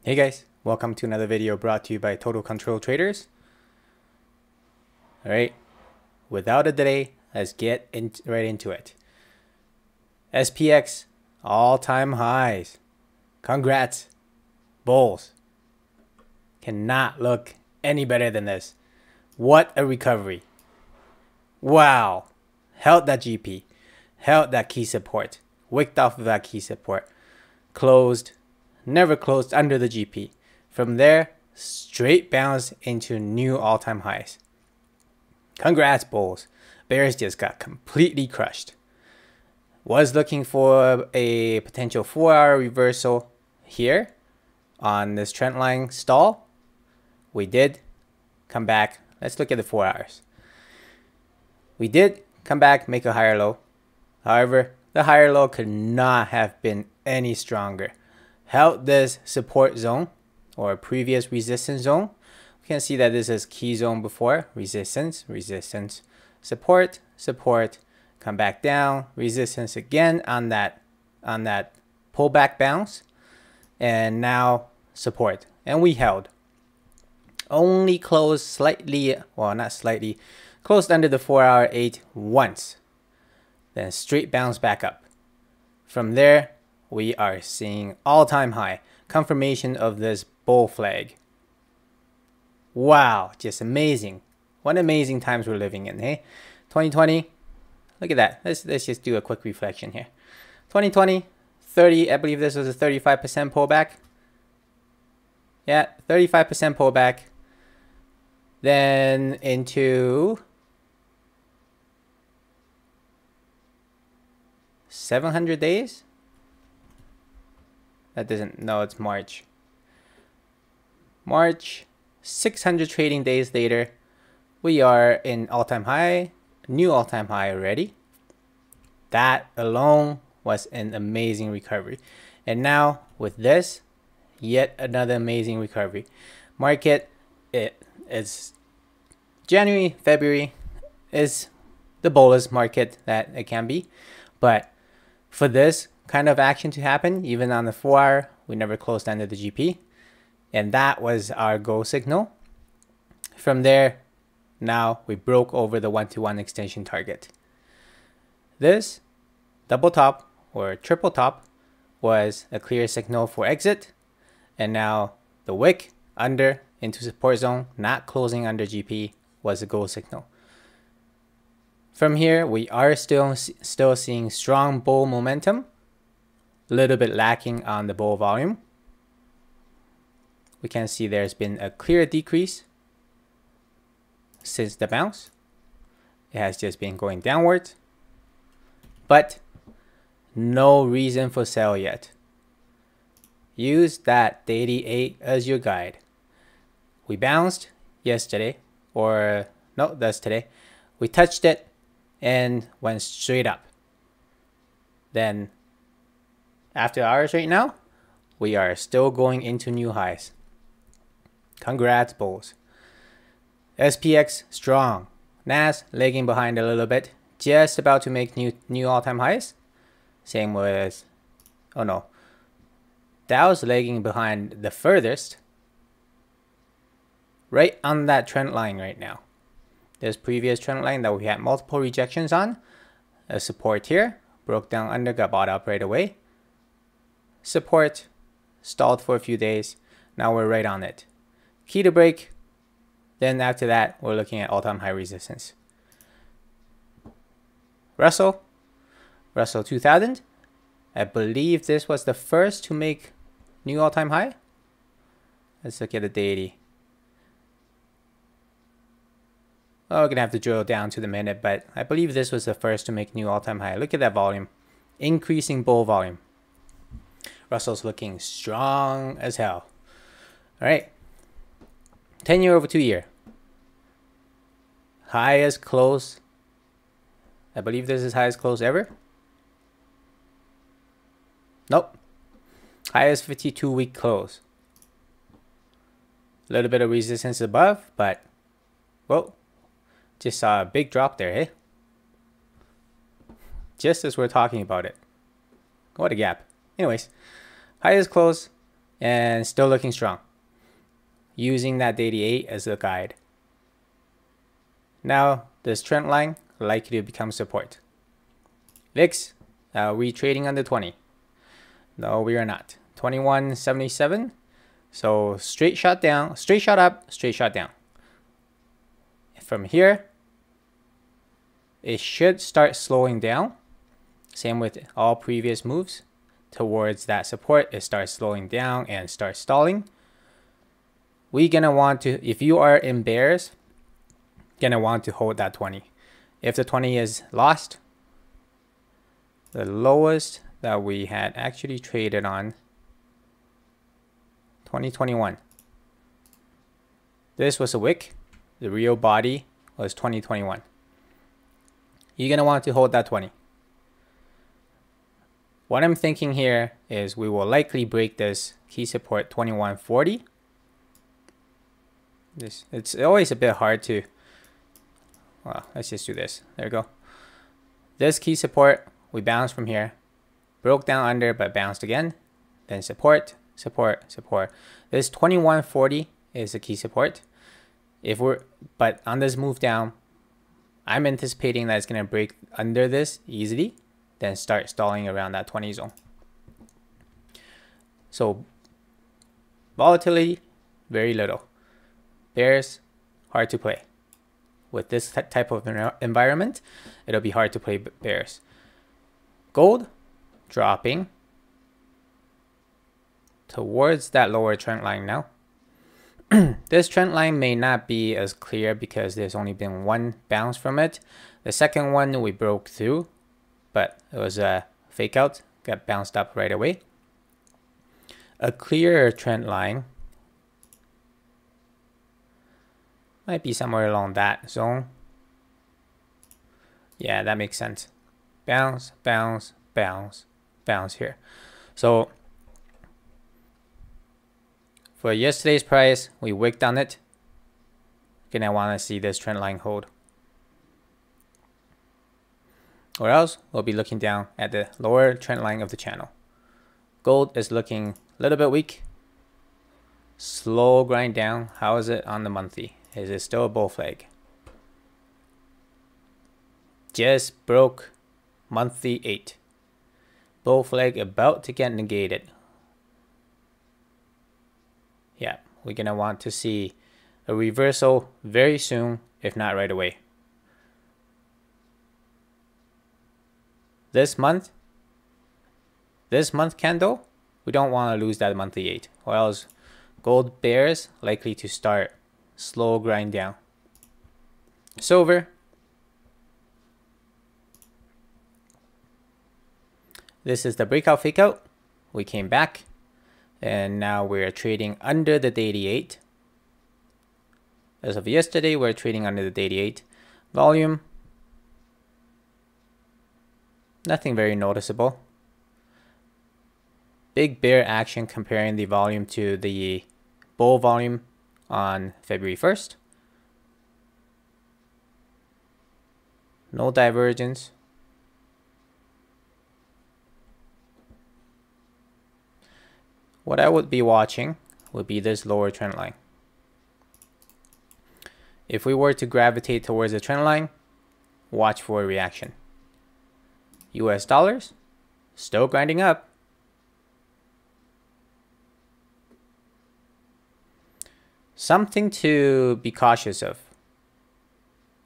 Hey guys, welcome to another video brought to you by Total Control Traders. Alright, without a delay, let's get right into it. SPX, all-time highs. Congrats, bulls. Cannot look any better than this. What a recovery. Wow, held that GP, held that key support, wicked off of that key support, closed, never closed under the GP. From there, straight bounce into new all-time highs. Congrats, bulls. Bears just got completely crushed. Was looking for a potential 4-hour reversal here on this trend line stall. We did come back. Let's look at the 4 hours. We did come back, make a higher low. However, the higher low could not have been any stronger. Held this support zone or previous resistance zone. We can see that this is key zone before, resistance, resistance, support, support, come back down, resistance again on that pullback bounce, and now support. And we held. Only closed slightly, well, not slightly, closed under the 4-hour 8 once. Then straight bounce back up. From there, we are seeing all-time high. Confirmation of this bull flag. Wow, just amazing. What amazing times we're living in, hey? 2020, look at that. Let's just do a quick reflection here. 2020, 30, I believe this was a 35% pullback. Yeah, 35% pullback. Then into 700 days? That doesn't, no, it's March. March, 600 trading days later, we are in all-time high, new all-time high already. That alone was an amazing recovery. And now with this, yet another amazing recovery. Market, it's January, February is the bullest market that it can be. But for this kind of action to happen, even on the 4-hour, we never closed under the GP. And that was our go signal. From there, now we broke over the 1-to-1 extension target. This double top or triple top was a clear signal for exit. And now the wick under into support zone, not closing under GP, was a go signal. From here, we are still seeing strong bull momentum. A little bit lacking on the bull volume. We can see there's been a clear decrease since the bounce. It has just been going downwards, but no reason for sell yet. Use that daily 8 as your guide. We bounced yesterday, or no, that's today. We touched it and went straight up. Then after hours right now, we are still going into new highs. Congrats, bulls. SPX strong. NAS lagging behind a little bit. Just about to make new all-time highs. Same with, oh no. Dow's lagging behind the furthest. Right on that trend line right now. This previous trend line that we had multiple rejections on. A support here. Broke down under, got bought up right away. Support, stalled for a few days. Now we're right on it. Key to break. Then after that, we're looking at all-time high resistance. Russell 2000. I believe this was the first to make new all-time high. Let's look at the daily. Oh, we're gonna have to drill down to the minute, but I believe this was the first to make new all-time high. Look at that volume. Increasing bull volume. Russell's looking strong as hell. All right. 10-year over 2-year. Highest close. I believe this is highest close ever. Nope. Highest 52-week close. A little bit of resistance above, but whoa. Just saw a big drop there, eh? Just as we're talking about it. What a gap. Anyways, highest close and still looking strong, using that 88 as a guide. Now this trend line likely to become support. VIX, we trading under 20. No, we are not. 21.77. So straight shot down, straight shot up, straight shot down. From here, it should start slowing down. Same with all previous moves. Towards that support, it starts slowing down and starts stalling. We're gonna want to, if you are in bears, gonna want to hold that 20. If the 20 is lost, the lowest that we had actually traded on 2021. This was a wick. The real body was 2021. You're gonna want to hold that 20. What I'm thinking here is we will likely break this key support 2140. It's always a bit hard to, well, let's just do this. There we go. This key support, we bounced from here, broke down under but bounced again, then support, support, support. This 2140 is the key support. But on this move down, I'm anticipating that it's gonna break under this easily, then start stalling around that 20 zone. So volatility, very little. Bears, hard to play. With this type of environment, it'll be hard to play bears. Gold, dropping towards that lower trend line now. This trend line may not be as clear because there's only been one bounce from it. The second one we broke through, but it was a fake out, got bounced up right away. A clearer trend line might be somewhere along that zone. Yeah, that makes sense. Bounce, bounce, bounce, bounce here. So for yesterday's price, we wicked on it. Gonna want to see this trend line hold. Or else we'll be looking down at the lower trend line of the channel. Gold is looking a little bit weak. Slow grind down. How is it on the monthly? Is it still a bull flag? Just broke monthly 8. Bull flag about to get negated. Yeah, we're gonna want to see a reversal very soon, if not right away. This month candle, we don't want to lose that monthly 8, or else gold bears likely to start slow grind down. Silver, this is the breakout fake out. We came back and now we're trading under the 88. As of yesterday, we're trading under the 88. Volume, nothing very noticeable. Big bear action comparing the volume to the bull volume on February 1st. No divergence. What I would be watching would be this lower trend line. If we were to gravitate towards the trend line, watch for a reaction. US dollars, still grinding up. Something to be cautious of.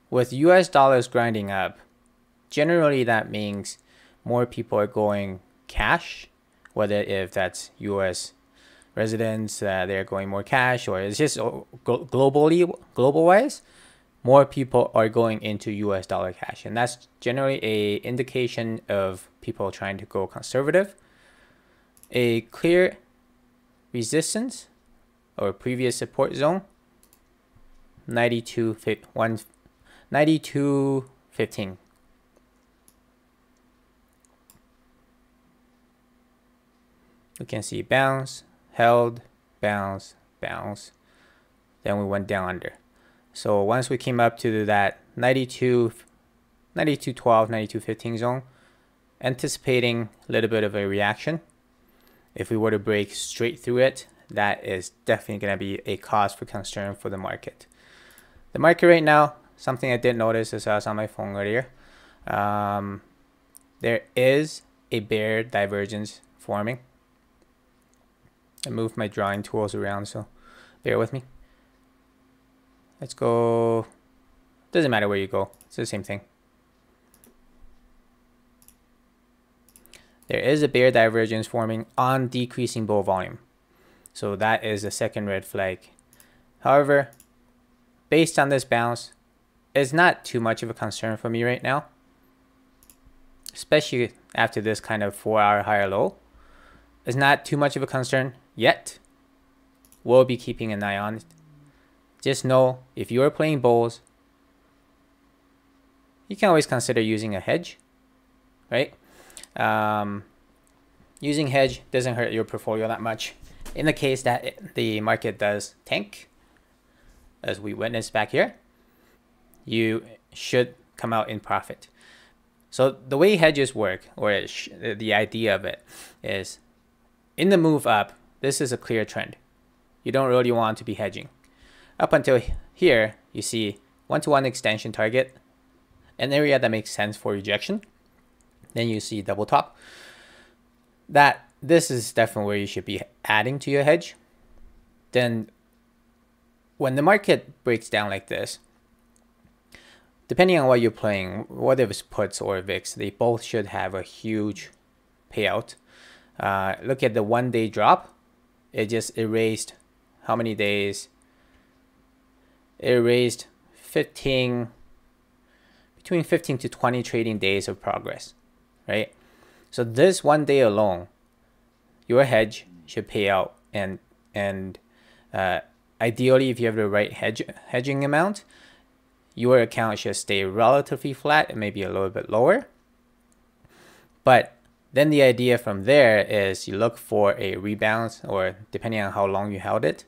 With US dollars grinding up, generally that means more people are going cash, whether if that's US residents, they're going more cash, or it's just global wise, more people are going into US dollar cash. And that's generally a indication of people trying to go conservative. A clear resistance or previous support zone, 92.15. We can see bounce, held, bounce, bounce. Then we went down under. So once we came up to that 92.12, 92.15 zone, anticipating a little bit of a reaction. if we were to break straight through it, that is definitely going to be a cause for concern for the market. The market right now, something I did notice as I was on my phone earlier, there is a bear divergence forming. I moved my drawing tools around, so bear with me. Let's go. Doesn't matter where you go, it's the same thing. There is a bear divergence forming on decreasing bull volume. So that is the second red flag. However, based on this bounce, it's not too much of a concern for me right now. Especially after this kind of 4-hour higher low. It's not too much of a concern yet. We'll be keeping an eye on it. Just know, if you're playing bulls, you can always consider using a hedge, right? Using hedge doesn't hurt your portfolio that much. In the case that the market does tank, as we witnessed back here, you should come out in profit. So the way hedges work, or the idea of it, is in the move up, this is a clear trend. You don't really want to be hedging. Up until here, you see 1-to-1 extension target, an area that makes sense for rejection. Then you see double top. This is definitely where you should be adding to your hedge. Then when the market breaks down like this, depending on what you're playing, whether it's puts or VIX, they both should have a huge payout. Look at the 1-day drop. It just erased how many days? It erased between 15 to 20 trading days of progress, right? So this 1 day alone, your hedge should pay out, and ideally, if you have the right hedging amount, your account should stay relatively flat and maybe a little bit lower. But then the idea from there is you look for a rebound, or depending on how long you held it.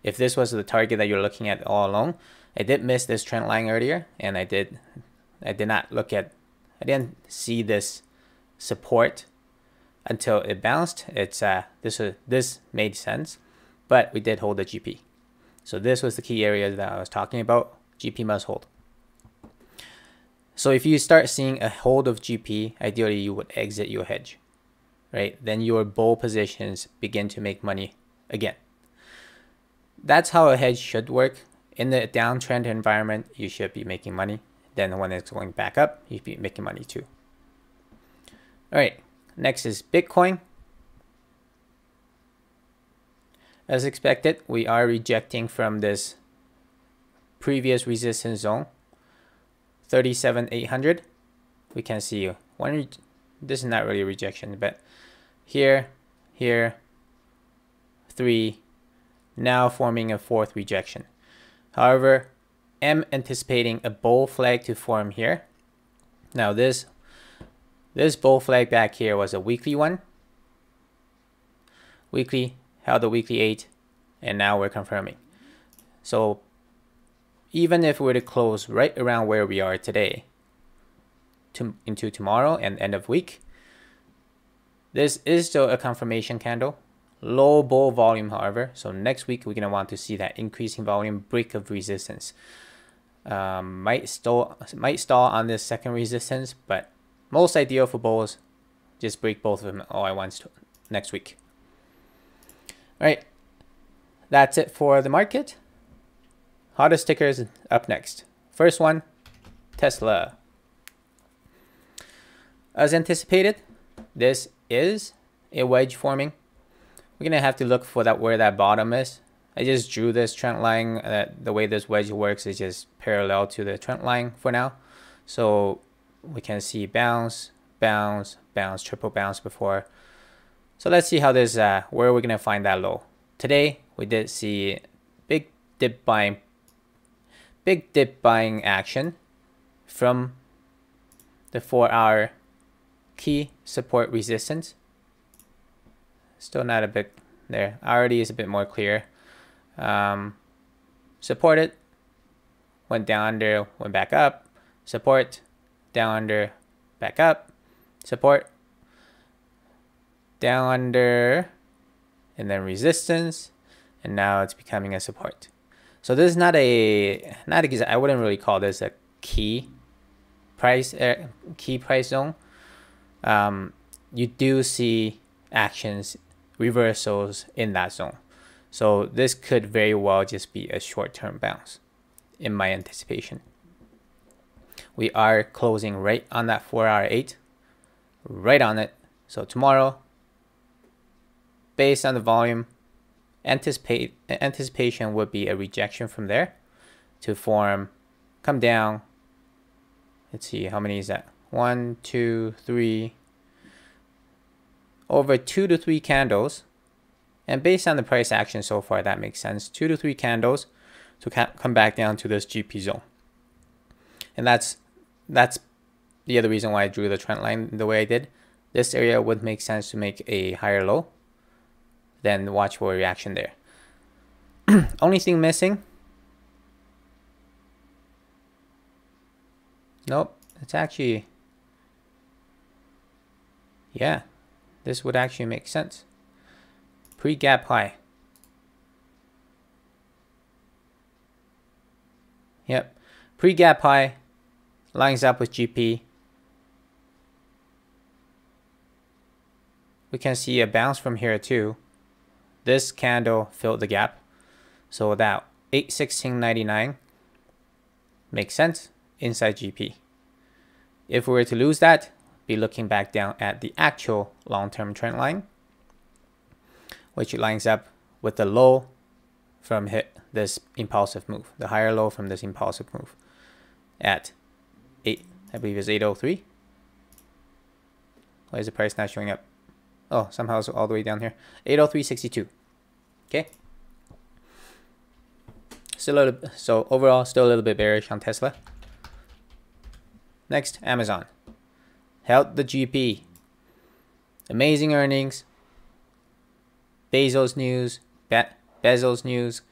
If this was the target that you're looking at all along, I did miss this trend line earlier, and I didn't see this support until it bounced. This made sense, but we did hold the GP. So this was the key area that I was talking about. GP must hold. So if you start seeing a hold of GP, ideally you would exit your hedge, right? Then your bull positions begin to make money again. That's how a hedge should work. In the downtrend environment, you should be making money. Then when it's going back up, you should be making money too. All right, next is Bitcoin. As expected, we are rejecting from this previous resistance zone, 37,800. We can see this is not really a rejection, but here, 3, now forming a 4th rejection. However, I'm anticipating a bull flag to form here. Now this bull flag back here was a weekly one. Weekly, held the weekly 8, and now we're confirming. So even if we were to close right around where we are today into tomorrow and end of week, this is still a confirmation candle. Low bull volume, however. So next week we're going to want to see that increasing volume break of resistance. Might stall on this second resistance, but most ideal for bulls, just break both of them all at once next week. All right, that's it for the market. Hottest tickers up next. First one, Tesla. As anticipated, this is a wedge forming. We're gonna have to look for where that bottom is. I just drew this trend line. The way this wedge works is just parallel to the trend line for now. So we can see bounce, bounce, bounce, triple bounce before. So let's see how this, where we're gonna find that low. Today we did see big dip buying action from the 4-hour key support resistance. Still not a bit there. Already is a bit more clear. Supported, went down under, went back up. Support, down under, back up. Support, down under, and then resistance, and now it's becoming a support. So this is not I wouldn't really call this a key price zone. You do see actions, reversals in that zone. So this could very well just be a short-term bounce in my anticipation. We are closing right on that 4-hour 8, right on it. So tomorrow, based on the volume, anticipation would be a rejection from there to form, come down. Let's see, how many is that? 1, 2, 3, over 2 to 3 candles. And based on the price action so far, that makes sense. 2 to 3 candles to come back down to this GP zone. And that's the other reason why I drew the trend line the way I did. This area would make sense to make a higher low. Then watch for a reaction there. Only thing missing. Nope, it's actually, yeah, this would actually make sense. Pre-gap high. Yep, pre-gap high lines up with GP. We can see a bounce from here too. This candle filled the gap. So that 816.99 makes sense inside GP. If we were to lose that, be looking back down at the actual long-term trend line, which lines up with the low from this impulsive move, the higher low from this impulsive move at 8, I believe is 803. Why is the price not showing up? Oh, somehow it's all the way down here. 803.62. Okay. So overall, still a little bit bearish on Tesla. Next, Amazon. Held the GP. Amazing earnings. Bezos news. Bezos news.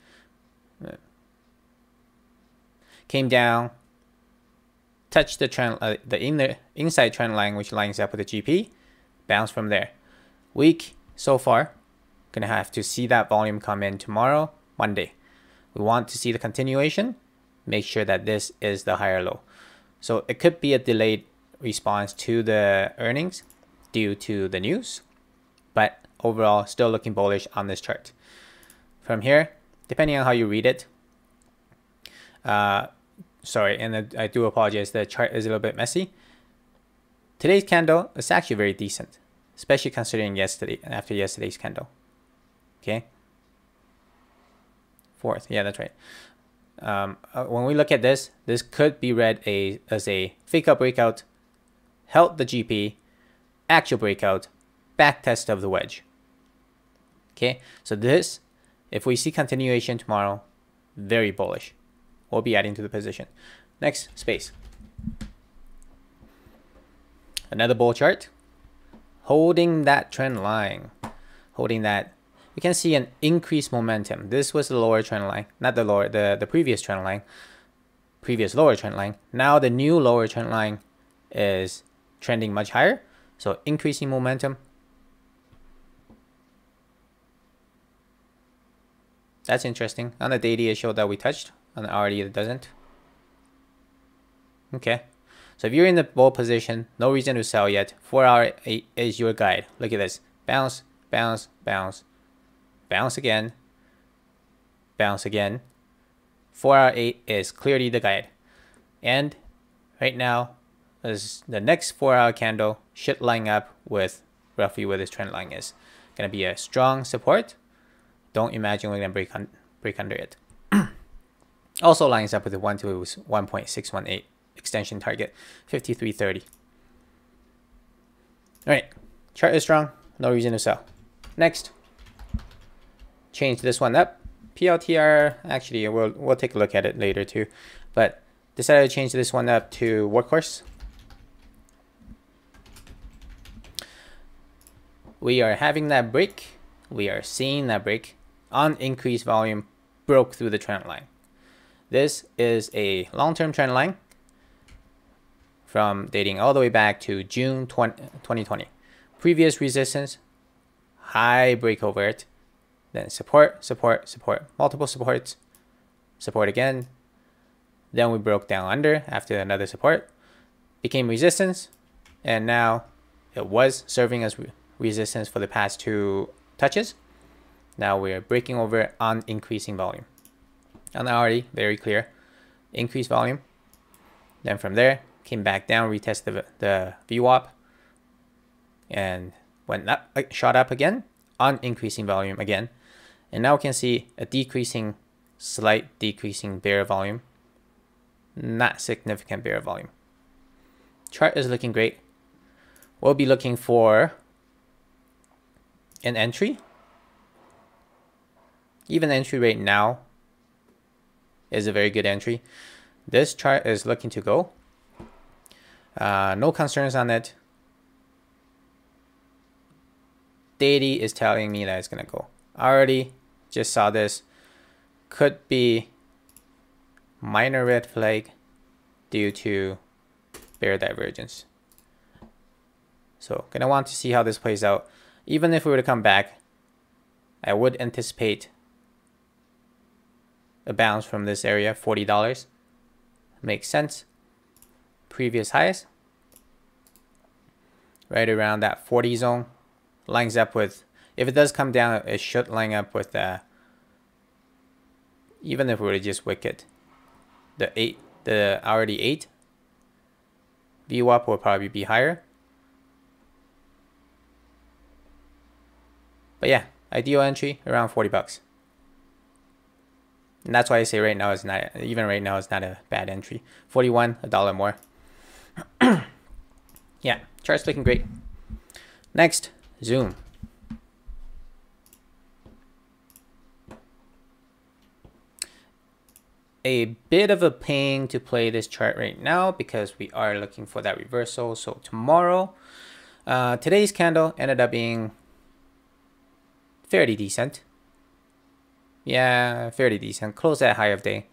Came down. Touched the trend, the inside trend line, which lines up with the GP. Bounce from there. Weak so far. Gonna have to see that volume come in tomorrow, Monday. We want to see the continuation. Make sure that this is the higher low. So it could be a delayed response to the earnings due to the news, but overall still looking bullish on this chart. From here, depending on how you read it, sorry, and I do apologize, the chart is a little bit messy. Today's candle is actually very decent, especially considering after yesterday's candle. Okay. 4th, yeah, that's right. When we look at this, this could be read as a fake up breakout, held the GP, actual breakout, back test of the wedge. Okay, so this, if we see continuation tomorrow, very bullish. We'll be adding to the position. Next, space. Another bull chart, holding that trend line, holding that. We can see an increased momentum. This was the lower trend line, not the lower, the previous trend line, previous lower trend line. Now the new lower trend line is trending much higher. So increasing momentum. That's interesting. On the daily it showed that we touched. On the hourly it doesn't. Okay. So if you're in the bull position, no reason to sell yet. 4-hour 8 is your guide. Look at this. Bounce, bounce, bounce. Bounce again, bounce again. 4-hour 8 is clearly the guide. And right now, as the next 4-hour candle should line up with roughly where this trend line is. Going to be a strong support. Don't imagine we're going to break under it. Also lines up with the 1 to 1.618 extension target, 53.30. All right, chart is strong. No reason to sell. Next. Change this one up. PLTR, actually we'll take a look at it later too, but decided to change this one up to workhorse. We are having that break. We are seeing that break on increased volume, broke through the trend line. This is a long-term trend line from dating all the way back to June 2020. Previous resistance, high break over it. then support, support, support, multiple supports, support again. Then we broke down under after another support, became resistance, and now it was serving as resistance for the past 2 touches. Now we're breaking over on increasing volume. And already very clear, increased volume. Then from there, came back down, retested the VWAP, and went up, shot up again on increasing volume again. And now we can see a decreasing, slight decreasing bear volume, not significant bear volume. Chart is looking great. We'll be looking for an entry. Even entry right now is a very good entry. This chart is looking to go. No concerns on it. Daily is telling me that it's gonna go. I already just saw this. Could be minor red flag due to bear divergence. So gonna want to see how this plays out. Even if we were to come back, I would anticipate a bounce from this area, $40. Makes sense. Previous highs, right around that 40 zone, lines up with, if it does come down, it should line up with even if we were to just wick it, the already 8 VWAP will probably be higher. But yeah, ideal entry around $40. And that's why I say right now is not, even right now is not a bad entry. 41, $1 more. Yeah, chart's looking great. Next, Zoom. A bit of a pain to play this chart right now because we are looking for that reversal. So tomorrow, today's candle ended up being fairly decent. Yeah, fairly decent. Close at high of day.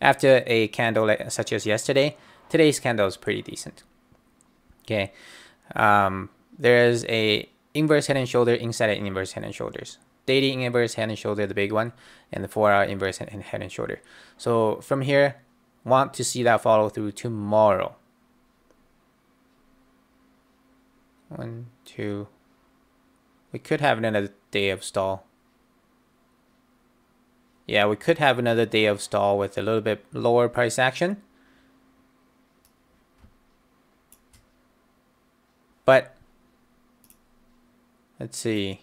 After a candle such as yesterday, today's candle is pretty decent. Okay. There's a inverse head and shoulder inside of inverse head and shoulders. Daily inverse head and shoulder, the big one, and the 4-hour inverse head and shoulder. So from here, want to see that follow through tomorrow. 1, 2. We could have another day of stall. Yeah, we could have another day of stall with a little bit lower price action. But let's see.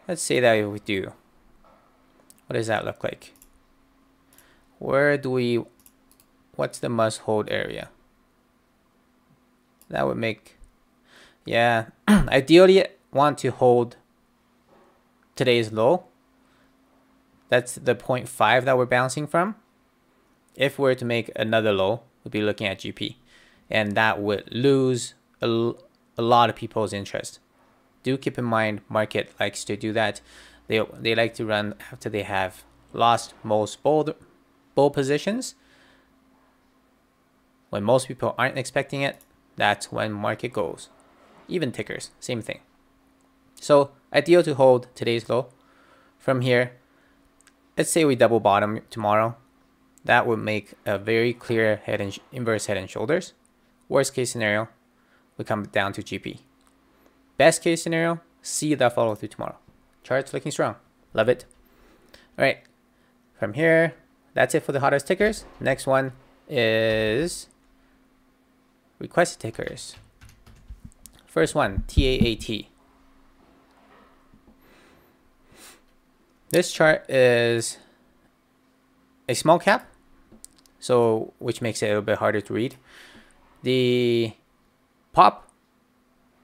Let's say that we do. What does that look like? Where do we, what's the must hold area? That would make, yeah, ideally want to hold today's low. That's the 0.5 that we're bouncing from. If we're to make another low, we'll be looking at GP. And that would lose a lot of people's interest. Do keep in mind, market likes to do that. They like to run after they have lost most bull positions. When most people aren't expecting it, that's when market goes. Even tickers, same thing. So ideal to hold today's low. From here, let's say we double bottom tomorrow. That would make a very clear inverse head and shoulders. Worst case scenario, we come down to GP. Best case scenario, see that follow through tomorrow. Chart's looking strong. Love it. All right. From here, that's it for the hottest tickers. Next one is requested tickers. First one, TAAT. This chart is a small cap, so which makes it a little bit harder to read. The pop,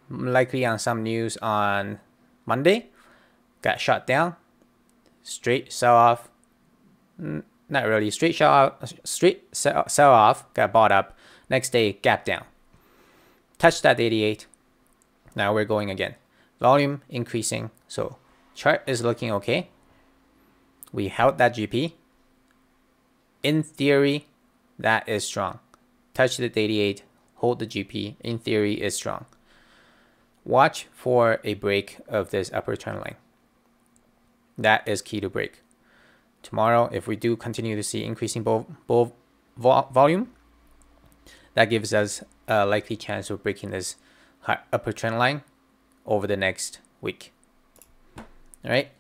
likely on some news on Monday, got shot down. Straight sell off, not really straight sell off, got bought up. Next day, gap down. Touched that 88. Now we're going again. Volume increasing, so chart is looking okay. We held that GP. In theory, that is strong. Touch the 88, hold the GP. In theory, is strong. Watch for a break of this upper trend line. That is key to break. Tomorrow, if we do continue to see increasing bull volume, that gives us a likely chance of breaking this upper trend line over the next week. All right,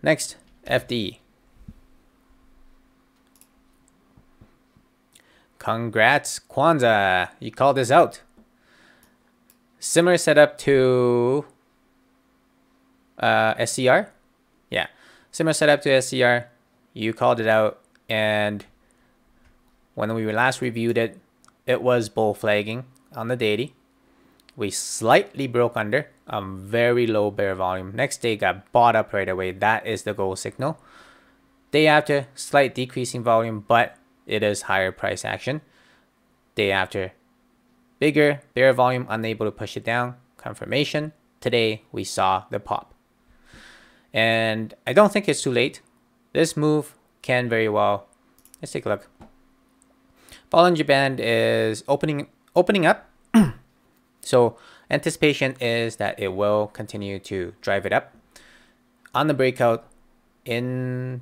next, FD. Congrats, Kwanzaa, you called this out. Similar setup to SCR. Yeah, similar setup to SCR. You called it out, and when we last reviewed it, it was bull flagging on the daily. We slightly broke under very low bear volume. Next day got bought up right away. That is the gold signal. Day after, slight decreasing volume, but it is higher price action. Day after, bigger bear volume, unable to push it down. Confirmation. Today we saw the pop. And I don't think it's too late. This move can very well, let's take a look. Bollinger Band is opening up. So anticipation is that it will continue to drive it up. On the breakout in,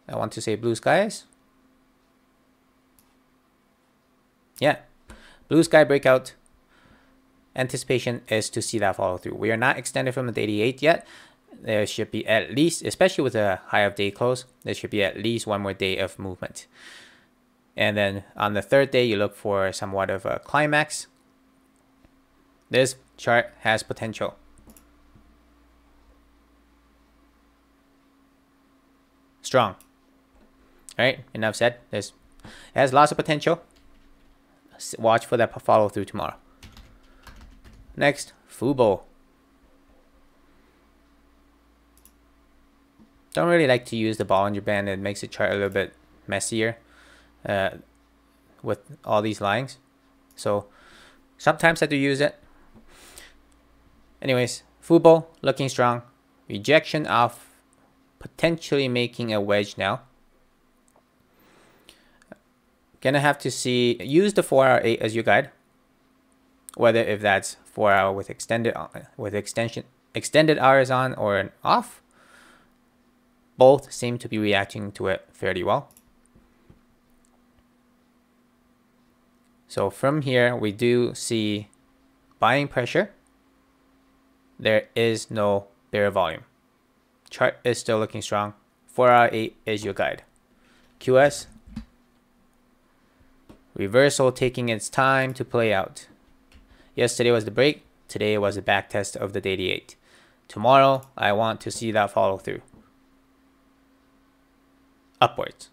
I want to say blue skies. Yeah, blue sky breakout. Anticipation is to see that follow through. We are not extended from the 88 yet. There should be at least, especially with a high of day close, there should be at least one more day of movement. And then on the third day, you look for somewhat of a climax. This chart has potential. Strong. All right, enough said. It has lots of potential. Watch for that follow through tomorrow. Next, FUBO. Don't really like to use the Bollinger Band. It makes the chart a little bit messier with all these lines. So sometimes I do use it. Anyways, FUBO looking strong. Rejection of potentially making a wedge now. Gonna have to see, use the 4-hour 8 as your guide. Whether if that's 4-hour with extended hours on or an off. Both seem to be reacting to it fairly well. So from here, we do see buying pressure. There is no bear volume. Chart is still looking strong. 4-hour 8 is your guide. QS. Reversal taking its time to play out. Yesterday was the break. Today was the back test of the 88. Tomorrow, I want to see that follow through. Upwards.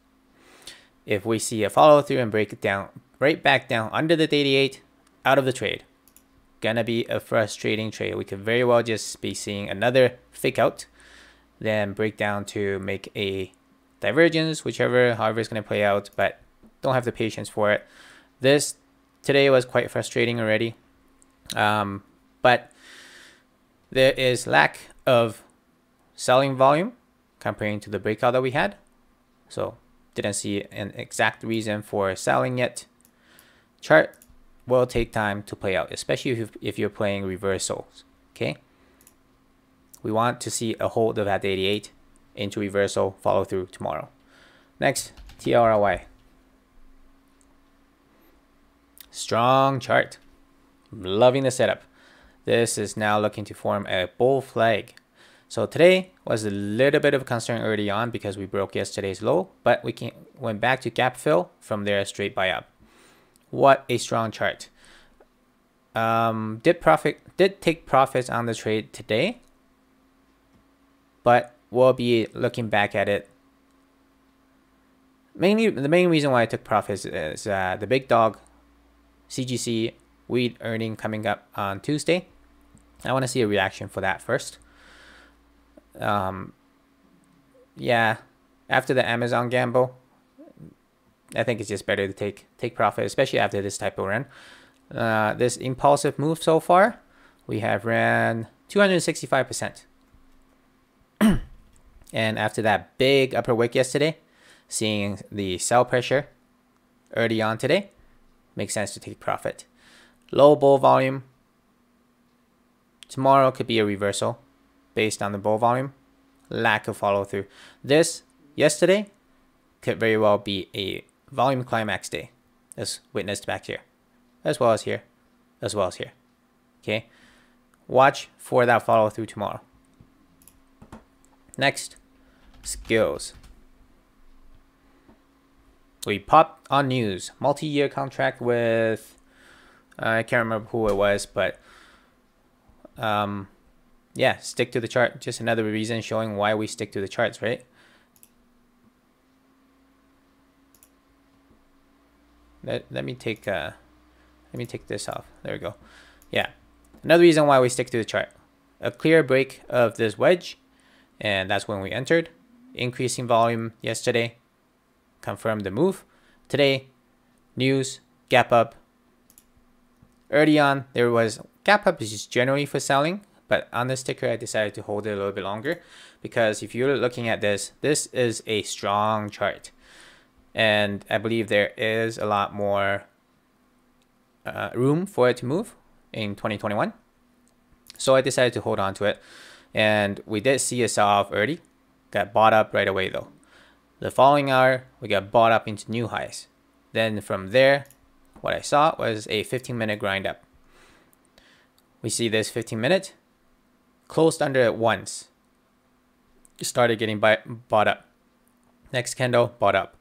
If we see a follow through and break it down, right back down under the 88, out of the trade. Gonna be a frustrating trade. We could very well just be seeing another fake out, then break down to make a divergence, however it's gonna play out, but don't have the patience for it. This today was quite frustrating already, but there is lack of selling volume comparing to the breakout that we had. So didn't see an exact reason for selling yet. Chart will take time to play out, especially if you're playing reversals. Okay, we want to see a hold of that 88 into reversal, follow through tomorrow. Next, TLRY. Strong chart. Loving the setup. This is now looking to form a bull flag. So today was a little bit of a concern early on because we broke yesterday's low, but we went back to gap fill, from there straight buy up. What a strong chart. Did take profits on the trade today, but we'll be looking back at it. Mainly, the main reason why I took profits is the big dog CGC wheat earning coming up on Tuesday. I want to see a reaction for that first. Yeah, after the Amazon gamble, I think it's just better to take profit, especially after this type of run. This impulsive move so far, we have ran 265%. And after that big upper wick yesterday, seeing the sell pressure early on today, makes sense to take profit. Low bull volume. Tomorrow could be a reversal based on the bull volume. lack of follow through. This yesterday could very well be a volume climax day, as witnessed back here, as well as here, as well as here. Okay, watch for that follow through tomorrow. Next, skills. We popped on news, multi-year contract with, I can't remember who it was, but yeah, stick to the chart. Just another reason showing why we stick to the charts, right? Let me take this off. There we go. Yeah, another reason why we stick to the chart. A clear break of this wedge, and that's when we entered. Increasing volume yesterday, confirmed the move. Today, news, gap up. Early on, there was gap up is just generally for selling, but on this ticker, I decided to hold it a little bit longer because if you're looking at this, this is a strong chart. And I believe there is a lot more room for it to move in 2021. So I decided to hold on to it. And we did see a sell-off early. Got bought up right away though. The following hour, we got bought up into new highs. Then from there, what I saw was a 15-minute grind up. We see this 15-minute. Closed under it once. Started getting bought up. Next candle, bought up.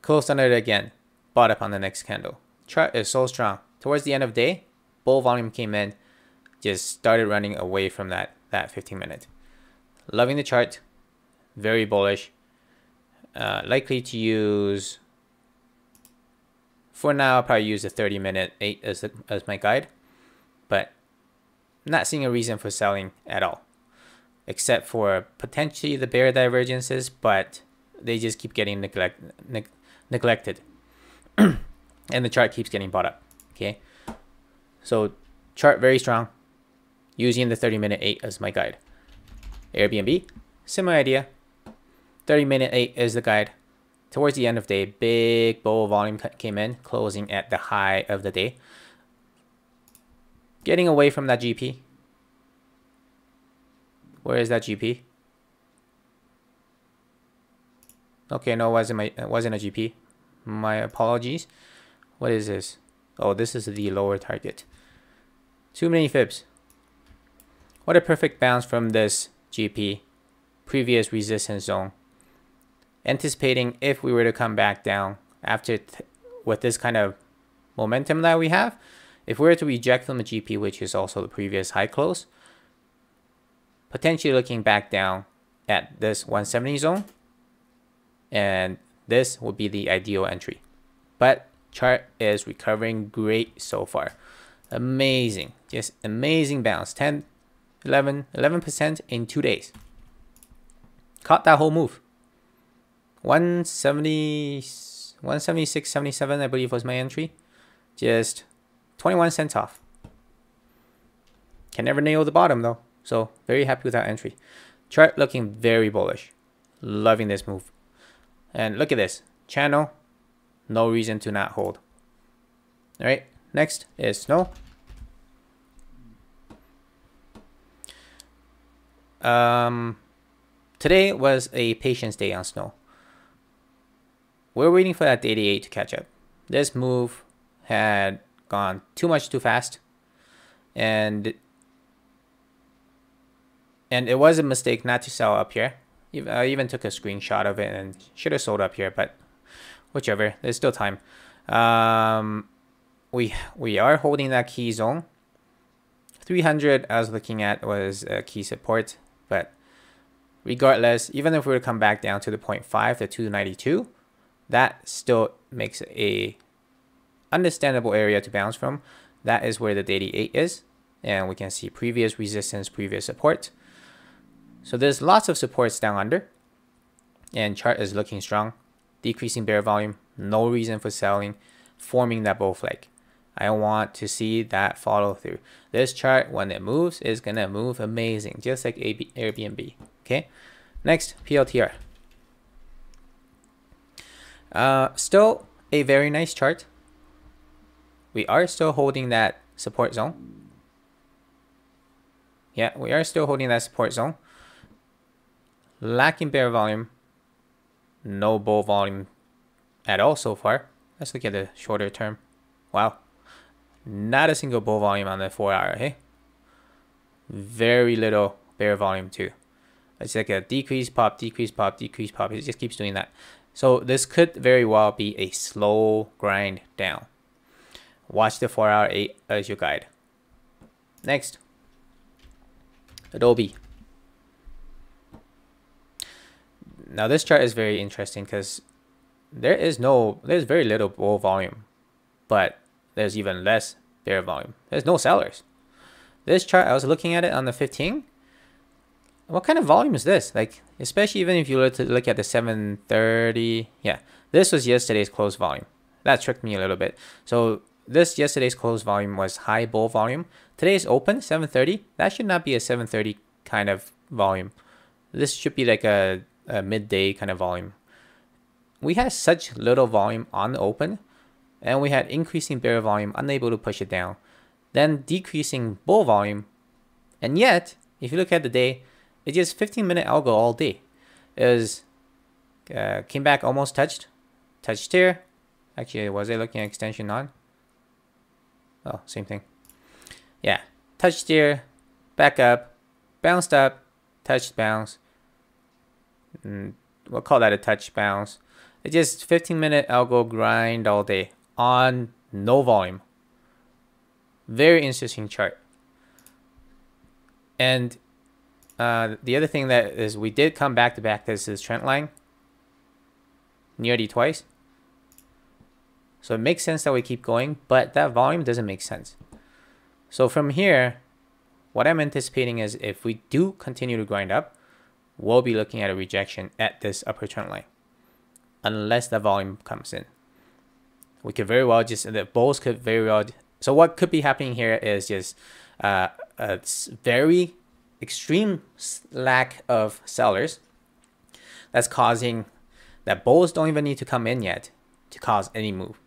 Closed under it again. Bought up on the next candle. Chart is so strong. Towards the end of the day, bull volume came in. Just started running away from that 15-minute. Loving the chart. Very bullish. Likely to use, for now, I'll probably use the 30-minute 8 as my guide. But not seeing a reason for selling at all, except for potentially the bear divergences, but they just keep getting neglected. And the chart keeps getting bought up. Okay, so chart very strong, using the 30-minute 8 as my guide. Airbnb, similar idea. 30-minute 8 is the guide. Towards the end of the day, big bull volume came in, closing at the high of the day. Getting away from that GP. Where is that GP? Okay, no, it wasn't a GP. My apologies. What is this? Oh, this is the lower target. Too many fibs. What a perfect bounce from this GP. Previous resistance zone. Anticipating if we were to come back down after with this kind of momentum that we have, if we were to reject from the GP, which is also the previous high close, potentially looking back down at this 170 zone, and this would be the ideal entry. But chart is recovering great so far. Amazing, just amazing bounce. 10, 11% in 2 days. Caught that whole move. 176.77 I believe was my entry. Just 21 cents off. Can never nail the bottom though, so very happy with that entry. Chart looking very bullish. Loving this move. And look at this channel, no reason to not hold. All right, next is snow. Today was a patience day on snow. We're waiting for that ADBE to catch up. This move had gone too fast, and it was a mistake not to sell up here. I even took a screenshot of it and should have sold up here, but whichever, there's still time. We are holding that key zone. 300 I was looking at was a key support, but regardless, even if we were to come back down to the 0.5 to 292, that still makes a understandable area to bounce from. That is where the daily 8 is, and we can see previous resistance, previous support. So there's lots of supports down under, and chart is looking strong. Decreasing bear volume, no reason for selling, forming that bull flag. I want to see that follow through. This chart, when it moves, is gonna move amazing, just like Airbnb. Okay, next, PLTR. Still a very nice chart. We are still holding that support zone. Yeah, we are still holding that support zone. lacking bear volume, no bull volume at all so far. Let's look at the shorter term. Wow, not a single bull volume on the 4 hour. Hey, very little bear volume too. It's like a decrease, pop, decrease, pop, decrease, pop. It just keeps doing that. So this could very well be a slow grind down. Watch the 4 hour 8 as your guide. Next, Adobe. Now this chart is very interesting because there's very little bull volume, but there's even less bear volume. There's no sellers. This chart, I was looking at it on the 15. What kind of volume is this? Like, especially even if you look at the 730. Yeah, this was yesterday's close volume. That tricked me a little bit. So this yesterday's close volume was high bull volume. Today's open 730. That should not be a 730 kind of volume. This should be like a midday kind of volume. We had such little volume on the open, and we had increasing bear volume, unable to push it down, then decreasing bull volume, and yet if you look at the day, it's just 15-minute algo all day. It was came back, almost touched here. Actually, was I looking at extension on? Oh, same thing. Yeah, touched here, back up, bounced up, touched, bounce. We'll call that a touch bounce. It's just 15-minute algo grind all day on no volume. Very interesting chart. And the other thing that is, we did come back to back this is trend line nearly twice. So it makes sense that we keep going, but that volume doesn't make sense. So from here, what I'm anticipating is if we do continue to grind up, we'll be looking at a rejection at this upper trend line, unless the volume comes in. We could very well just, the bulls could very well, so what could be happening here is just a very extreme lack of sellers that's causing that bulls don't even need to come in yet to cause any move.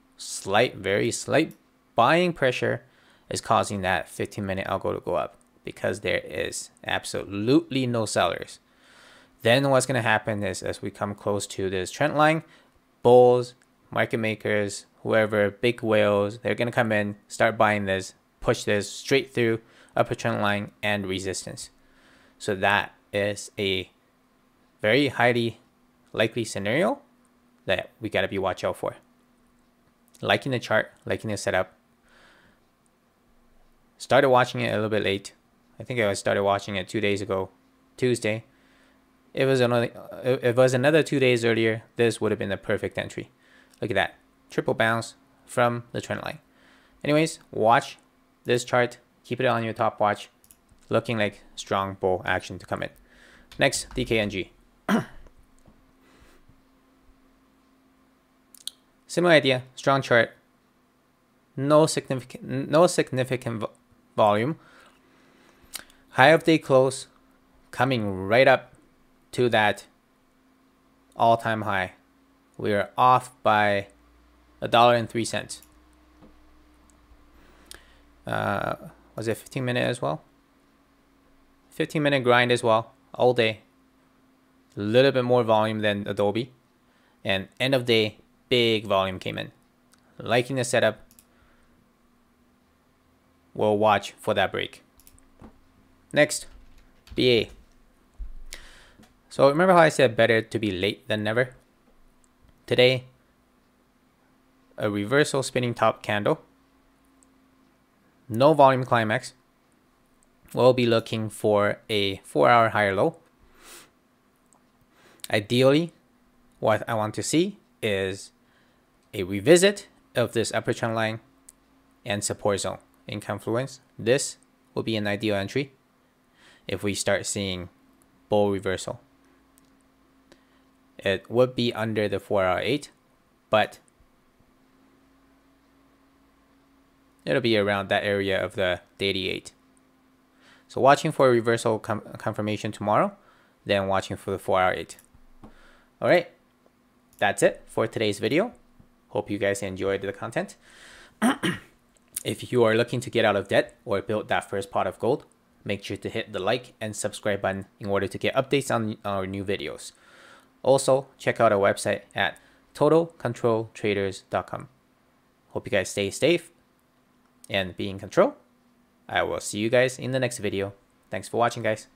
Very slight buying pressure is causing that 15-minute algo to go up because there is absolutely no sellers. Then what's going to happen is, as we come close to this trend line, bulls, market makers, whoever, big whales, they're going to come in, start buying this, push this straight through upper trend line and resistance. So that is a very highly likely scenario that we got to be watch out for. Liking the chart, liking the setup. Started watching it a little bit late. I think I started watching it 2 days ago, Tuesday. It was another 2 days earlier, this would have been the perfect entry. Look at that. Triple bounce from the trend line. Anyways, watch this chart. Keep it on your top watch. Looking like strong bull action to come in. Next, DKNG. Similar idea, strong chart. No significant volume. High of day close coming right up to that all-time high. We are off by $1.03. Was it 15-minute as well? 15-minute grind as well, all day. A little bit more volume than Adobe. And end of day, big volume came in. Liking the setup. We'll watch for that break. Next, BA. So remember how I said better to be late than never? Today, a reversal spinning top candle. No volume climax. We'll be looking for a 4-hour higher low. Ideally, what I want to see is a revisit of this upper trend line and support zone in confluence. This will be an ideal entry if we start seeing bull reversal. It would be under the 4-hour 8, but it'll be around that area of the daily 8. So watching for a reversal confirmation tomorrow, then watching for the 4-hour 8. All right, that's it for today's video. Hope you guys enjoyed the content. If you are looking to get out of debt or build that first pot of gold, make sure to hit the like and subscribe button in order to get updates on our new videos. Also, check out our website at totalcontroltraders.com. Hope you guys stay safe and be in control. I will see you guys in the next video. Thanks for watching, guys.